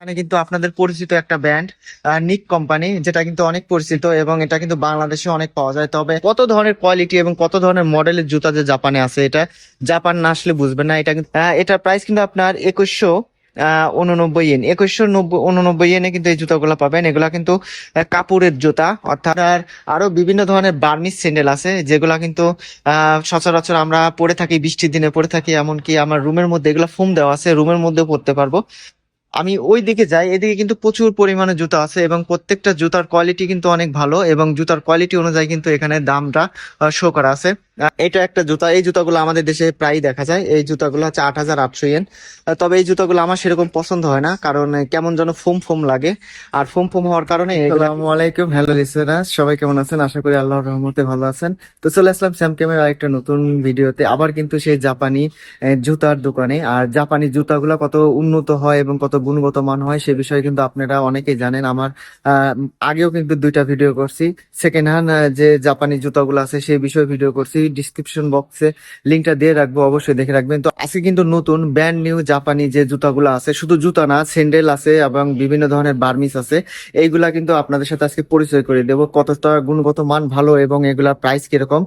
এখানে কিন্তু আপনাদের পরিচিত একটা ব্র্যান্ড নিক কোম্পানি, যেটা কিন্তু অনেক পরিচিত এবং এটা কিন্তু বাংলাদেশে অনেক পাওয়া যায়। তবে কত ধরনের কোয়ালিটি এবং কত ধরনের মডেলের জুতা যে জাপানে আছে, এটা জাপান না আসলে বুঝবেন না। এটা কিন্তু এটার প্রাইস কিন্তু আপনার 2189 ইয়েন, 2189 ইয়েনে কিন্তু এই জুতাগুলো পাবেন। এগুলা কিন্তু কাপড়ের জুতা, অর্থাৎ আর আরো বিভিন্ন ধরনের বার্মিস স্যান্ডেল আছে, যেগুলা কিন্তু সচরাচর আমরা পরে থাকি, বৃষ্টির দিনে পরে থাকি। এমনকি আমার রুমের মধ্যে এগুলা ফোম দেওয়া আছে, রুমের মধ্যেও পরতে পারবো। আমি ওই দিকে যাই, এদিকে কিন্তু প্রচুর পরিমাণে জুতা আছে এবং প্রত্যেকটা জুতার কোয়ালিটি কিন্তু অনেক ভালো, এবং জুতার কোয়ালিটি অনুযায়ী কিন্তু এখানে দামটা শো করা আছে। এটা একটা জুতা, এই জুতাগুলো আমাদের দেশে প্রায় দেখা যায়। এই জুতাগুলো হচ্ছে 8800 ইয়েন। তবে এই জুতাগুলো আমার সেরকম পছন্দ হয় না, কারণ কেমন যেন ফোম ফোম লাগে, আর ফোম ফোম হওয়ার কারণে আসসালামু আলাইকুম, হ্যালো লিসেনার, সবাই কেমন আছেন? আশা করি আল্লাহর রহমতে ভালো আছেন। তো চলে আসলাম স্যাম ক্যামের আরেকটা নতুন ভিডিওতে, আবার কিন্তু সেই জাপানি জুতার দোকানে। আর জাপানি জুতাগুলো কত উন্নত হয় এবং কত গুণগত মান হয় সে বিষয়ে কিন্তু আপনারা অনেকেই জানেন। আমার আহ, আগেও কিন্তু দুইটা ভিডিও করছি, সেকেন্ড হ্যান্ড যে জাপানি জুতাগুলো আছে সেই বিষয়ে ভিডিও করছি। ডিসক্রিপশন বক্সে লিঙ্কটা দিয়ে রাখবো, অবশ্যই দেখে রাখবেন। তো আজকে কিন্তু নতুন ব্র্যান্ড নিউ জাপানি যে জুতাগুলো আছে, শুধু জুতা না, স্যান্ডেল আছে এবং বিভিন্ন ধরনের বার্মিস আছে। এইগুলা কিন্তু আপনাদের সাথে আজকে পরিচয় করে দেবো, কতটা গুণগত মান ভালো এবং এগুলা প্রাইস কিরকম।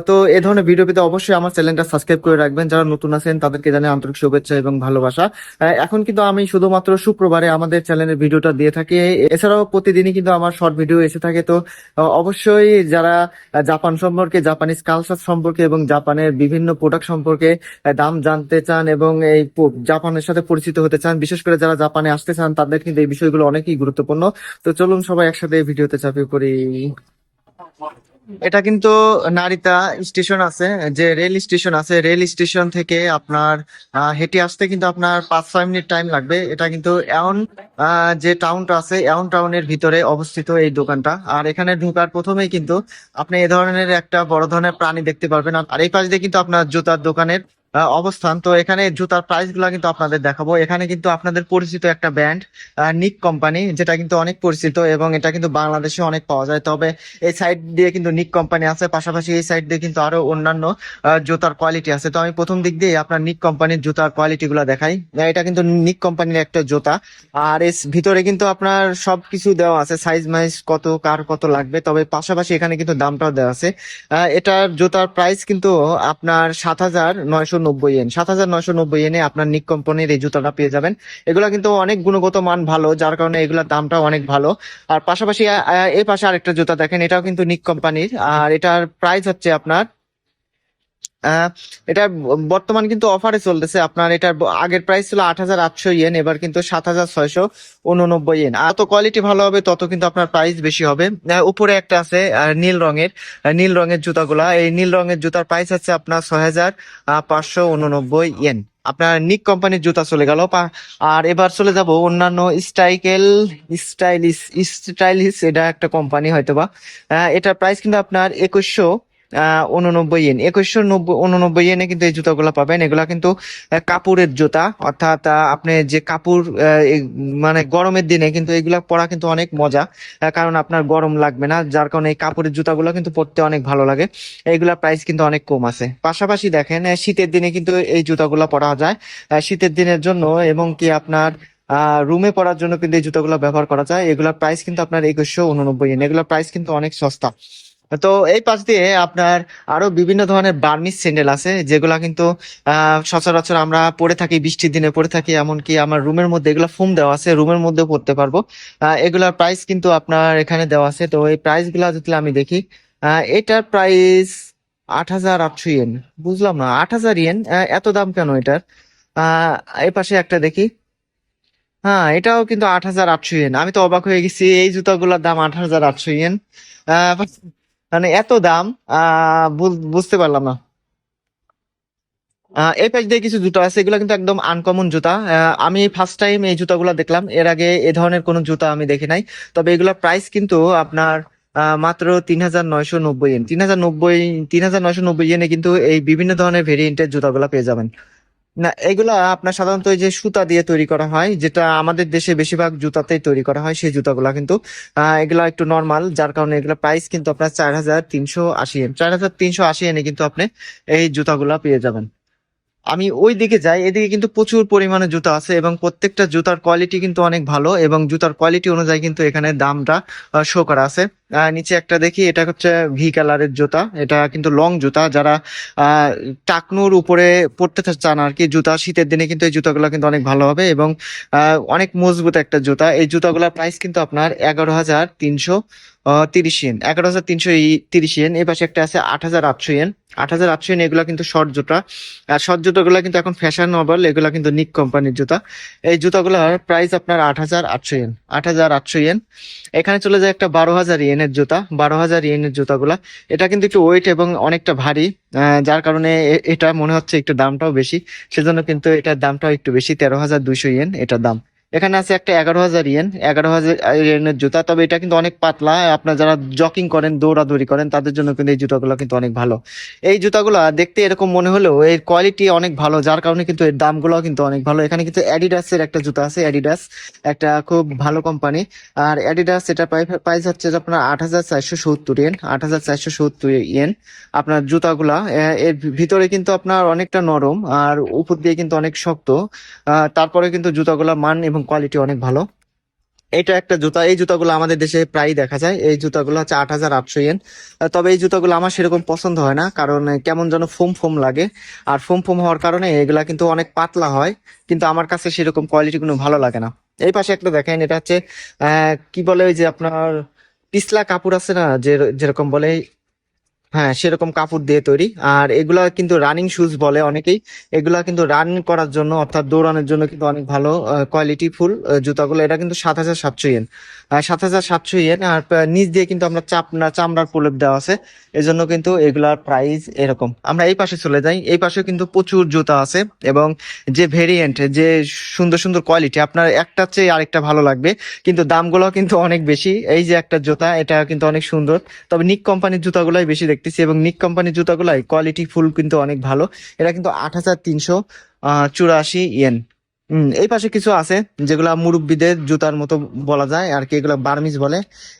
তো এই ধরনের ভিডিও পেতে অবশ্যই আমার চ্যানেলটা সাবস্ক্রাইব করে রাখবেন। যারা নতুন আছেন তাদেরকে জানাই আন্তরিক শুভেচ্ছা এবং ভালোবাসা। এখন কিন্তু আমি শুধুমাত্র শুক্রবারে আমাদের চ্যানেলের ভিডিওটা দিয়ে থাকি। এছাড়াও প্রতিদিনই কিন্তু আমার শর্ট ভিডিও এসে থাকে। তো অবশ্যই যারা জাপান সম্পর্কে, জাপানিজ কালচার সম্পর্কে এবং জাপানের বিভিন্ন প্রোডাক্ট সম্পর্কে দাম জানতে চান এবং এই জাপানের সাথে পরিচিত হতে চান, বিশেষ করে যারা জাপানে আসতে চান, তাদের কিন্তু এই বিষয়গুলো অনেকই গুরুত্বপূর্ণ। তো চলুন সবাই একসাথে এই ভিডিওতে চাপিয়ে পড়ি। এটা কিন্তু নারিতা স্টেশন আছে, যে রেল স্টেশন আছে, রেল স্টেশন থেকে আপনার হেঁটে আসতে কিন্তু আপনার 5-6 মিনিট টাইম লাগবে। এটা কিন্তু এওন যে টাউনটা আছে, এওন টাউনের ভিতরে অবস্থিত এই দোকানটা। আর এখানে ঢোকার প্রথমেই কিন্তু আপনি এ ধরনের একটা বড় ধরনের প্রাণী দেখতে পারবেন। আর এই পাশ দিয়ে কিন্তু আপনার জুতার দোকানের অবস্থান। তো এখানে জুতার প্রাইস গুলা কিন্তু আপনাদের দেখাবো। এখানে কিন্তু আপনাদের পরিচিত একটা ব্র্যান্ড নিক কোম্পানি, যেটা কিন্তু অনেক পরিচিত এবং এটা কিন্তু বাংলাদেশে অনেক পাওয়া যায়। তবে এই সাইড দিয়ে কিন্তু নিক কোম্পানি আছে, পাশাপাশি এই সাইড দিয়ে কিন্তু আরো অন্যান্য জুতার কোয়ালিটি আছে। তো আমি প্রথম দিক দিয়ে আপনার নিক কোম্পানির জুতার কোয়ালিটি গুলা দেখাই। এটা কিন্তু নিক কোম্পানির একটা জুতা, আর এর ভিতরে কিন্তু আপনার সবকিছু দেওয়া আছে, সাইজ মাইজ কত কার কত লাগবে। তবে পাশাপাশি এখানে কিন্তু দামটাও দেওয়া আছে। এটার জুতার প্রাইস কিন্তু আপনার 7990 ইয়েন, 7990 ইয়েনে আপনার নিক কোম্পানির এই জুতাটা পেয়ে যাবেন। এগুলা কিন্তু অনেক গুণগত মান ভালো, যার কারণে এগুলার দামটাও অনেক ভালো। আর পাশাপাশি এই পাশে আরেকটা জুতা দেখেন, এটাও কিন্তু নিক কোম্পানির, আর এটার প্রাইস হচ্ছে আপনার আহ এটা বর্তমান কিন্তু অফারে চলতেছে। আপনার এটার আগের প্রাইস ছিল 8800 ইয়েন, এবার কিন্তু 7689 ইয়েন। আর তত কোয়ালিটি ভালো হবে তত কিন্তু আপনার প্রাইস বেশি হবে। উপরে একটা আছে নীল রঙের, নীল রঙের জুতাগুলা, এই নীল রঙের জুতার প্রাইস হচ্ছে আপনার 6589 ইয়েন। আপনার নিক কোম্পানির জুতা চলে গেল। আর এবার চলে যাব অন্যান্য স্টাইলিশ স্টাইলিশ, এটা একটা কোম্পানি হয়তোবা। এটার প্রাইস কিন্তু আপনার 2189 ইয়েন, 2189 ইয়েনে কিন্তু এই জুতাগুলো পাবেন। এগুলা কিন্তু কাপড়ের জুতা, অর্থাৎ আপনি যে কাপড় মানে গরমের দিনে কিন্তু এগুলা পরা কিন্তু অনেক মজা, কারণ আপনার গরম লাগবে না, যার কারণে এই কাপড়ের জুতাগুলো কিন্তু পরতে অনেক ভালো লাগে। এইগুলার প্রাইস কিন্তু অনেক কম আছে। পাশাপাশি দেখেন শীতের দিনে কিন্তু এই জুতাগুলো পরা যায়, শীতের দিনের জন্য, এবং কি আপনার রুমে পরার জন্য কিন্তু এই জুতাগুলো ব্যবহার করা যায়। এগুলোর প্রাইস কিন্তু আপনার 2189 ইয়েন, এগুলোর প্রাইস কিন্তু অনেক সস্তা। তো এই পাশ দিয়ে আপনার আরো বিভিন্ন ধরনের বার্মিস স্যান্ডেল আছে, যেগুলা কিন্তু সচরাচর আমরা পরে থাকি, বৃষ্টির দিনে পরে থাকি। এমনকি আমার রুমের মধ্যে এগুলা ফোম দেওয়া আছে, রুমের মধ্যে পরতে পারবো। এগুলার প্রাইস কিন্তু আপনার এখানে দেওয়া আছে। তো এই প্রাইস গুলা যদি আমি দেখি, এটার প্রাইস 8800 ইয়েন। বুঝলাম না, 8000 ইয়েন, এত দাম কেন এটার? আহ এই পাশে একটা দেখি, হ্যাঁ এটাও কিন্তু 8800 ইয়েন। আমি তো অবাক হয়ে গেছি, এই জুতাগুলোর দাম 8800 ইয়েন। আহ মানে এত দাম, বুঝতে পারলাম না। এই পাশ দিয়ে কিছু জুতা আছে, এগুলো কিন্তু একদম আনকমন জুতা। আমি ফার্স্ট টাইম এই জুতাগুলো দেখলাম, এর আগে এ ধরনের কোনো জুতা আমি দেখি নাই। তবে এগুলোর প্রাইস কিন্তু আপনার মাত্র 3990 ইয়েন, 3990 ইয়েনে কিন্তু এই বিভিন্ন ধরনের ভেরিয়েন্টের জুতাগুলো পেয়ে যাবেন। না, এগুলা আপনার সাধারণত এই যে সুতা দিয়ে তৈরি করা হয়, যেটা আমাদের দেশে বেশিরভাগ জুতাতেই তৈরি করা হয়, সেই জুতাগুলা কিন্তু এগুলা একটু নর্মাল, যার কারণে এগুলা প্রাইস কিন্তু আপনার 4380 ইয়েন, 4380 ইয়েনে কিন্তু আপনি এই জুতাগুলা পেয়ে যাবেন। আমি ওই দিকে যাই, এদিকে কিন্তু প্রচুর পরিমাণে জুতা আছে এবং প্রত্যেকটা জুতার কোয়ালিটি কিন্তু অনেক ভালো এবং জুতার কোয়ালিটি অনুযায়ী কিন্তু এখানে দামটা শো করা আছে। নিচে একটা দেখি, এটা হচ্ছে ভি কালারের জুতা, এটা কিন্তু লং জুতা, যারা আহ টাকনুর উপরে পড়তে চান আর কি জুতা, শীতের দিনে কিন্তু এই জুতাগুলো কিন্তু অনেক ভালো হবে এবং অনেক মজবুত একটা জুতা। এই জুতাগুলোর প্রাইস কিন্তু আপনার 11,330 ইয়েন, 11,330 ইয়েন। এই পাশে একটা আছে 8,800 ইয়েন, 8,800 ইয়েন। এগুলো কিন্তু শর্ট জুতা, আর শর্ট জুতাগুলো কিন্তু এখন ফ্যাশনেবল, এগুলো কিন্তু নিক কোম্পানির জুতা। এই জুতাগুলোর প্রাইস আপনার 8,800 ইয়েন, 8,800 ইয়েন। এখানে চলে যায় একটা 12,000 ইয়েনের জুতা, 12,000 ইয়েনের জুতাগুলা। এটা কিন্তু একটু ওয়েট এবং অনেকটা ভারী, যার কারণে এটা মনে হচ্ছে একটু দামটাও বেশি, সেজন্য কিন্তু এটার দামটাও একটু বেশি, 13,200 ইয়েন এটার দাম। এখানে আছে একটা 11,000 ইয়েন, 11,000 ইয়েনের জুতা, তবে এটা কিন্তু অনেক পাতলা। আপনার যারা জকিং করেন, দৌড়াদৌড়ি করেন, তাদের জন্য কিন্তু এই জুতাগুলো কিন্তু অনেক ভালো। এই জুতাগুলো দেখতে এরকম মনে হলেও এর কোয়ালিটি অনেক ভালো, যার কারণে কিন্তু এর দামগুলো কিন্তু অনেক ভালো। এখানে কিন্তু অ্যাডিডাসের একটা জুতা আছে, অ্যাডিডাস একটা খুব ভালো কোম্পানি। আর অ্যাডিডাস এটা প্রাইস হচ্ছে যে আপনার 8,470 ইয়েন, 8,470 ইয়েন। আপনার জুতাগুলা এর ভিতরে কিন্তু আপনার অনেকটা নরম আর উপর দিয়ে কিন্তু অনেক শক্ত, তারপরে কিন্তু জুতাগুলার মান এবং কোয়ালিটি অনেক ভালো। এটা একটা জুতা, এই জুতাগুলো আমাদের দেশে প্রায় দেখা যায়। এই জুতাগুলো হচ্ছে 8,800 ইয়েন। তবে এই জুতাগুলো আমার সেরকম পছন্দ হয় না, কারণ কেমন যেন ফোম ফোম লাগে, আর ফোম ফোম হওয়ার কারণে এগুলা কিন্তু অনেক পাতলা হয়, কিন্তু আমার কাছে সেরকম কোয়ালিটি কোনো ভালো লাগে না। এই পাশে একটা দেখেন, এটা হচ্ছে কি বলে ওই যে আপনার পিছলা কাপড় আছে না, যে যেরকম বলে, হ্যাঁ সেরকম কাপড় দিয়ে তৈরি। আর এগুলা কিন্তু রানিং শুজ বলে অনেকেই। এগুলা কিন্তু রান করার জন্য অর্থাৎ দৌড়ানোর জন্য কিন্তু অনেক ভালো কোয়ালিটি ফুল জুতাগুলো। এটা কিন্তু 7,700 ইয়েন, 7,700 ইয়েন। আর নিচ দিয়ে কিন্তু আমরা চামড়ার প্রলেপ দেওয়া আছে, এজন্য কিন্তু এগুলার প্রাইস এরকম। আমরা এই পাশে চলে যাই, এই পাশে কিন্তু প্রচুর জুতা আছে এবং যে ভেরিয়েন্ট, যে সুন্দর সুন্দর কোয়ালিটি, আপনার একটা চেয়ে আরেকটা ভালো লাগবে, কিন্তু দামগুলো কিন্তু অনেক বেশি। এই যে একটা জুতা, এটা কিন্তু অনেক সুন্দর, তবে নিক কোম্পানির জুতাগুলাই বেশি দেখতেছি এবং নিক কোম্পানির জুতাগুলাই কোয়ালিটি ফুল কিন্তু অনেক ভালো। এটা কিন্তু 8,384 ইয়েন। এই পাশে কিছু আছে যেগুলা মুরব্বিদের জুতার মতো বলা যায় আর কি, এগুলা বার্মিজ বলে।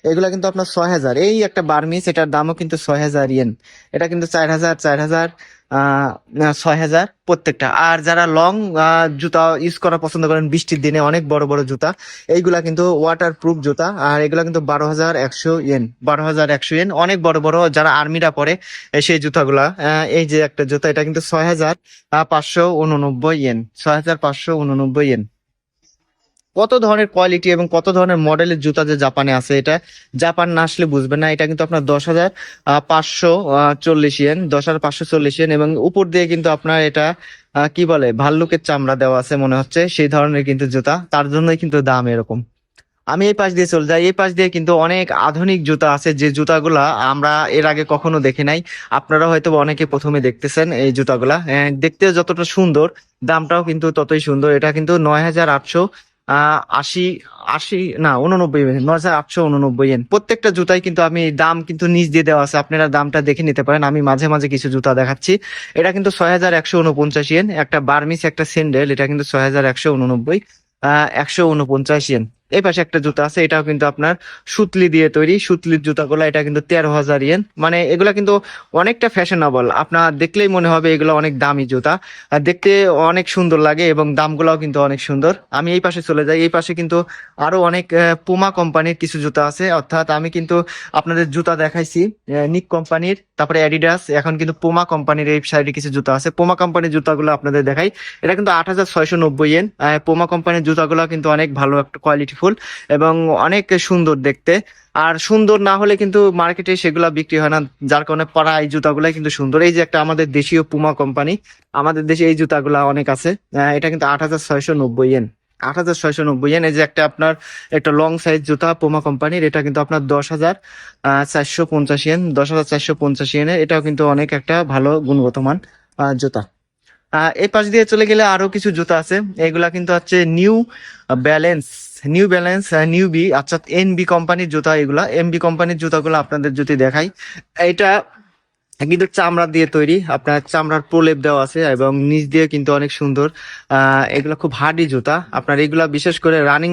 এগুলা কিন্তু আপনার 6,000, এই একটা বার্মিজ, এটার দামও কিন্তু 6,000 ইয়েন। এটা কিন্তু 4,000, 4,000, 6,000 প্রত্যেকটা। আর যারা লং জুতা ইউজ করা পছন্দ করেন বৃষ্টির দিনে, অনেক বড় বড় জুতা, এইগুলা কিন্তু ওয়াটার প্রুফ জুতা। আর এগুলা কিন্তু 12,100 ইয়েন, 12,100 ইয়েন। অনেক বড় বড় যারা আর্মিরা পরে সেই জুতাগুলা। এই যে একটা জুতা, এটা কিন্তু 6,589 ইয়েন, 6,589 ইয়েন। কত ধরনের কোয়ালিটি এবং কত ধরনের মডেলের জুতা যে জাপানে আছে, এটা জাপান না আসলে বুঝবেন না। এটা কিন্তু আপনার 10,540 ইয়েন, 10,540 ইয়েন। এবং উপর দিয়ে কিন্তু আপনার এটা কি বলে, ভাল্লুকের চামড়া দেওয়া আছে মনে হচ্ছে, সেই ধরনের কিন্তু জুতা, তার জন্যই কিন্তু দাম এরকম। আমি এই পাশ দিয়ে চলে যাই, এই পাশ দিয়ে কিন্তু অনেক আধুনিক জুতা আছে, যে জুতাগুলা আমরা এর আগে কখনো দেখি নাই। আপনারা হয়তো অনেকে প্রথমে দেখতেছেন এই জুতাগুলা, দেখতে যতটা সুন্দর, দামটাও কিন্তু ততই সুন্দর। এটা কিন্তু 9,800 আশি, আশি না 89, 9,889 ইয়েন। প্রত্যেকটা জুতাই কিন্তু আমি দাম কিন্তু নিচ দিয়ে দেওয়া আছে, আপনারা দামটা দেখে নিতে পারেন। আমি মাঝে মাঝে কিছু জুতা দেখাচ্ছি। এটা কিন্তু 6,149 ইয়েন, একটা বার্মিস একটা স্যান্ডেল, এটা কিন্তু 6,189, 149 ইয়েন। এই পাশে একটা জুতা আছে, এটাও কিন্তু আপনার সুতলি দিয়ে তৈরি, সুতলির জুতাগুলো। এটা কিন্তু 13,000 ইয়েন। মানে এগুলা কিন্তু অনেকটা ফ্যাশনেবল, আপনার দেখলেই মনে হবে এগুলো অনেক দামি জুতা, আর দেখতে অনেক সুন্দর লাগে এবং দামগুলোও কিন্তু অনেক সুন্দর। আমি এই পাশে চলে যাই, এই পাশে কিন্তু আরো অনেক পুমা কোম্পানির কিছু জুতা আছে। অর্থাৎ আমি কিন্তু আপনাদের জুতা দেখাইছি নিক কোম্পানির, তারপরে অ্যাডিডাস, এখন কিন্তু পুমা কোম্পানির এই সাইডে কিছু জুতা আছে। পুমা কোম্পানির জুতাগুলো আপনাদের দেখাই। এটা কিন্তু 8,690 ইয়েন। পুমা কোম্পানির জুতাগুলো কিন্তু অনেক ভালো একটা কোয়ালিটি ফুল এবং অনেক সুন্দর দেখতে। আর সুন্দর না হলে কিন্তু মার্কেটে সেগুলা বিক্রি হয় না, যার কারণে পরা এই জুতাগুলাই কিন্তু সুন্দর। এই যে একটা আমাদের দেশীয় পুমা কোম্পানি, আমাদের দেশে এই জুতাগুলা অনেক আছে। এটা কিন্তু 8,690 ইয়েন, 8,690 ইয়েন। এই যে একটা আপনার একটা লং সাইজ জুতা পুমা কোম্পানির, এটা কিন্তু আপনার 10,450 ইয়েন, 10,450 ইয়েনের। এটাও কিন্তু অনেক একটা ভালো গুণগত মান জুতা। এই পাশ দিয়ে চলে গেলে আরো কিছু জুতা আছে, এগুলা কিন্তু হচ্ছে new balance, new balance, new B, আচ্ছা এনবি কোম্পানির জুতা এগুলা। এমবি কোম্পানির জুতাগুলো আপনাদের যদি দেখাই, এটা কিন্তু চামড়া দিয়ে তৈরি, আপনার চামড়ার প্রলেপ দেওয়া আছে এবং নিচ দিয়ে কিন্তু অনেক সুন্দর। এগুলা খুব হার্ডি জুতা, আপনার এগুলা বিশেষ করে রানিং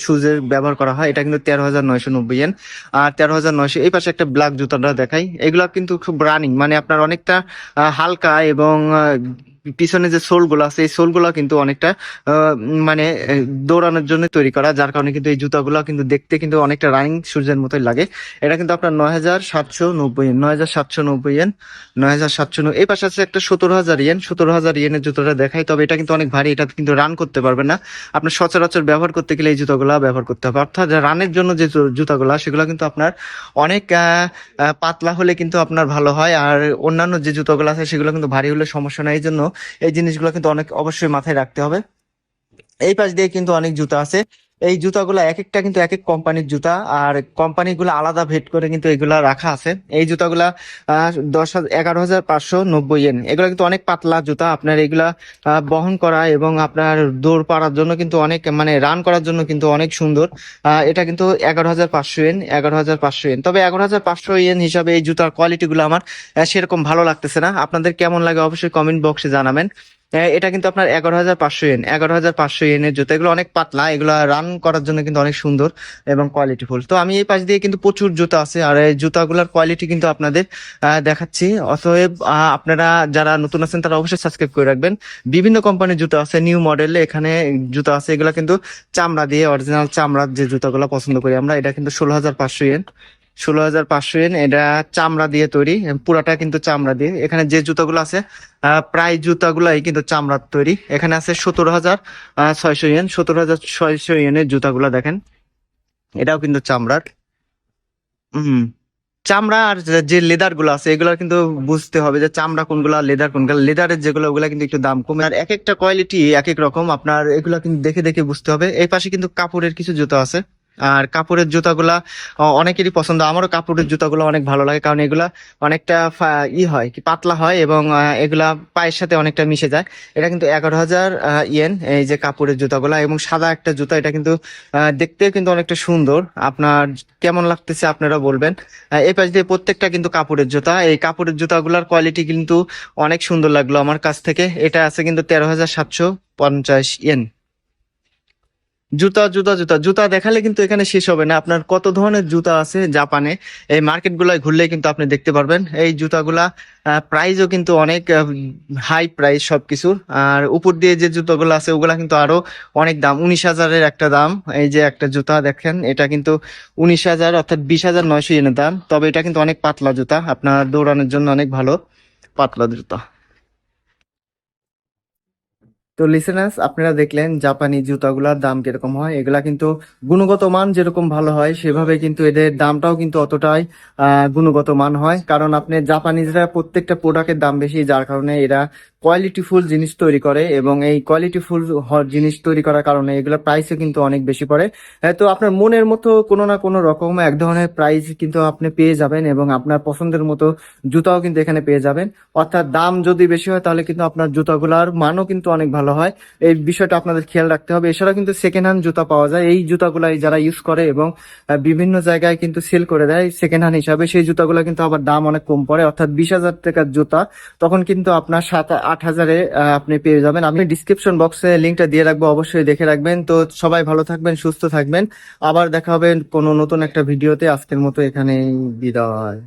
শুজের ব্যবহার করা হয়। এটা কিন্তু 13,990 ইয়েন, আর 13,900। এই পাশে একটা ব্ল্যাক জুতাটা দেখাই, এগুলা কিন্তু খুব রানিং, মানে আপনার অনেকটা হালকা এবং পিছনে যে সোল গুলো আছে এই সোল গুলো কিন্তু অনেকটা মানে দৌড়ানোর জন্য তৈরি করা, যার কারণে কিন্তু এই জুতাগুলো কিন্তু দেখতে কিন্তু অনেকটা রানিং শুজের মতোই লাগে। এটা কিন্তু আপনার 9,790 ইয়েন, 9,790 ইয়েন, 9,790। এই পাশে আছে একটা 17,000 ইয়েন, 17,000 ইয়েনের জুতোটা দেখাই, তবে এটা কিন্তু অনেক ভারী, এটা কিন্তু রান করতে পারবেন না। আপনার সচরাচর ব্যবহার করতে গেলে এই জুতোগুলা ব্যবহার করতে হবে, অর্থাৎ রানের জন্য যে জুতাগুলা সেগুলো কিন্তু আপনার অনেক পাতলা হলে কিন্তু আপনার ভালো হয়। আর অন্যান্য যে জুতোগুলো আছে সেগুলো কিন্তু ভারী হলে সমস্যা নাই, এই জন্য এই জিনিসগুলো কিন্তু অনেক অবশ্যই মাথায় রাখতে হবে। এই পাশ দিয়ে কিন্তু অনেক জুতা আছে। এই জুতাগুলো এক একটা কিন্তু এক এক কোম্পানির জুতা, আর কোম্পানিগুলো আলাদা ভেট করে কিন্তু এগুলা রাখা আছে। এই জুতাগুলা 11,590 ইয়েন। এগুলা কিন্তু অনেক পাতলা জুতা, আপনার এগুলা বহন করা এবং আপনার দৌড় পাড়ার জন্য কিন্তু অনেক, মানে রান করার জন্য কিন্তু অনেক সুন্দর। এটা কিন্তু 11,500 ইয়েন, 11,500 ইয়েন। তবে 11,500 ইয়েন হিসাবে এই জুতার কোয়ালিটি গুলো আমার সেরকম ভালো লাগতেছে না। আপনাদের কেমন লাগে অবশ্যই কমেন্ট বক্সে জানাবেন। এটা কিন্তু আপনার 11,500 ইয়েন, 11,500 ইয়েনের জুতো। এগুলো অনেক পাতলা, এগুলো রান করার জন্য কিন্তু অনেক সুন্দর এবং কোয়ালিটিফুল। তো আমি এই পাশ দিয়ে কিন্তু প্রচুর জুতো আছে, আর এই জুতাগুলোর কোয়ালিটি কিন্তু আপনাদের দেখাচ্ছি। অতএব আপনারা যারা নতুন আছেন তারা অবশ্যই সাবস্ক্রাইব করে রাখবেন। বিভিন্ন কোম্পানির জুতো আছে, নিউ মডেল এখানে জুতো আছে, এগুলো কিন্তু চামড়া দিয়ে, অরিজিনাল চামড়ার যে জুতাগুলো পছন্দ করি আমরা। এটা কিন্তু 16,500 ইয়েন, 16,500 ইয়েন। এটা চামড়া দিয়ে তৈরি, পুরাটা কিন্তু চামড়া দিয়ে। এখানে যে জুতাগুলো আছে প্রায় জুতাগুলাই কিন্তু চামড়ার তৈরি। এখানে আছে 17,600 ইয়েন, 17,600 ইয়েনের জুতাগুলা দেখেন, এটাও কিন্তু চামড়ার। হম, চামড়া। আর যে লেদার গুলো আছে এগুলো কিন্তু বুঝতে হবে যে চামড়া কোনগুলা, লেদার কোনগুলা। লেদারের যেগুলো ওগুলা কিন্তু একটু দাম কমে, আর এক একটা কোয়ালিটি এক এক রকম, আপনার এগুলা কিন্তু দেখে দেখে বুঝতে হবে। এই পাশে কিন্তু কাপড়ের কিছু জুতো আছে, আর কাপড়ের জুতাগুলা অনেকেরই পছন্দ। আমারও কাপড়ের জুতাগুলো অনেক ভালো লাগে, কারণ এগুলা অনেকটা হয় কি পাতলা হয় এবং এগুলা পায়ের সাথে অনেকটা মিশে যায়। এটা কিন্তু 11,000 ইয়েন, এই যে কাপড়ের জুতাগুলা, এবং সাদা একটা জুতা। এটা কিন্তু দেখতেও কিন্তু অনেকটা সুন্দর। আপনার কেমন লাগতেছে আপনারা বলবেন। এই পাশ দিয়ে প্রত্যেকটা কিন্তু কাপড়ের জুতা। এই কাপড়ের জুতাগুলার কোয়ালিটি কিন্তু অনেক সুন্দর লাগলো আমার কাছ থেকে। এটা আছে কিন্তু 13,750 ইয়েন। জুতা জুতা জুতা জুতা দেখালে কিন্তু এখানে শেষ হবে না। আপনার কত ধরনের জুতা আছে জাপানে, এই মার্কেট গুলায় ঘুরলে কিন্তু আপনি দেখতে পারবেন। এই জুতাগুলা প্রাইসও কিন্তু অনেক হাই প্রাইস সবকিছুর। আর উপর দিয়ে যে জুতাগুলো আছে ওগুলা কিন্তু আরো অনেক দাম, 19,000-এর একটা দাম। এই যে একটা জুতা দেখেন, এটা কিন্তু 19,000, অর্থাৎ 20,900 ইয়েনের দাম। তবে এটা কিন্তু অনেক পাতলা জুতা, আপনার দৌড়ানোর জন্য অনেক ভালো পাতলা জুতা। তো লিসেনার্স, আপনারা দেখলেন জাপানি জুতাগুলার দাম কিরকম হয়। এগুলা কিন্তু গুণগত মান যেরকম ভালো হয় সেভাবে কিন্তু এদের দামটাও কিন্তু অতটাই গুণগত মান হয়, কারণ আপনি জাপানিজরা প্রত্যেকটা প্রোডাক্টের দাম বেশি, যার কারণে এরা কোয়ালিটিফুল জিনিস তৈরি করে, এবং এই কোয়ালিটিফুল জিনিস তৈরি করার কারণে এগুলোর প্রাইসও কিন্তু অনেক বেশি পড়ে। তো আপনার মনের মতো কোনো না কোনো রকম এক ধরনের প্রাইস কিন্তু আপনি পেয়ে যাবেন, এবং আপনার পছন্দের মতো জুতাও কিন্তু এখানে পেয়ে যাবেন। অর্থাৎ দাম যদি বেশি হয় তাহলে কিন্তু আপনার জুতাগুলার মানও কিন্তু অনেক ভালো হয়। এই বিষয়টা আপনাদের খেয়াল রাখতে হবে। এছাড়া কিন্তু সেকেন্ড হ্যান্ড জুতা পাওয়া যায়, এই জুতাগুলাই যারা ইউজ করে এবং বিভিন্ন জায়গায় কিন্তু সেল করে দেয় সেকেন্ড হ্যান্ড হিসাবে, সেই জুতাগুলো কিন্তু আবার দাম অনেক কম পড়ে। অর্থাৎ 20,000 টাকার জুতা তখন কিন্তু আপনার 7-8 হাজারে আপনি পেয়ে যাবেন। আমি ডিসক্রিপশন বক্সে লিঙ্কটা দিয়ে রাখবো, অবশ্যই দেখে রাখবেন। তো সবাই ভালো থাকবেন, সুস্থ থাকবেন। আবার দেখা হবে কোনো নতুন একটা ভিডিওতে। আজকের মতো এখানেই বিদায়।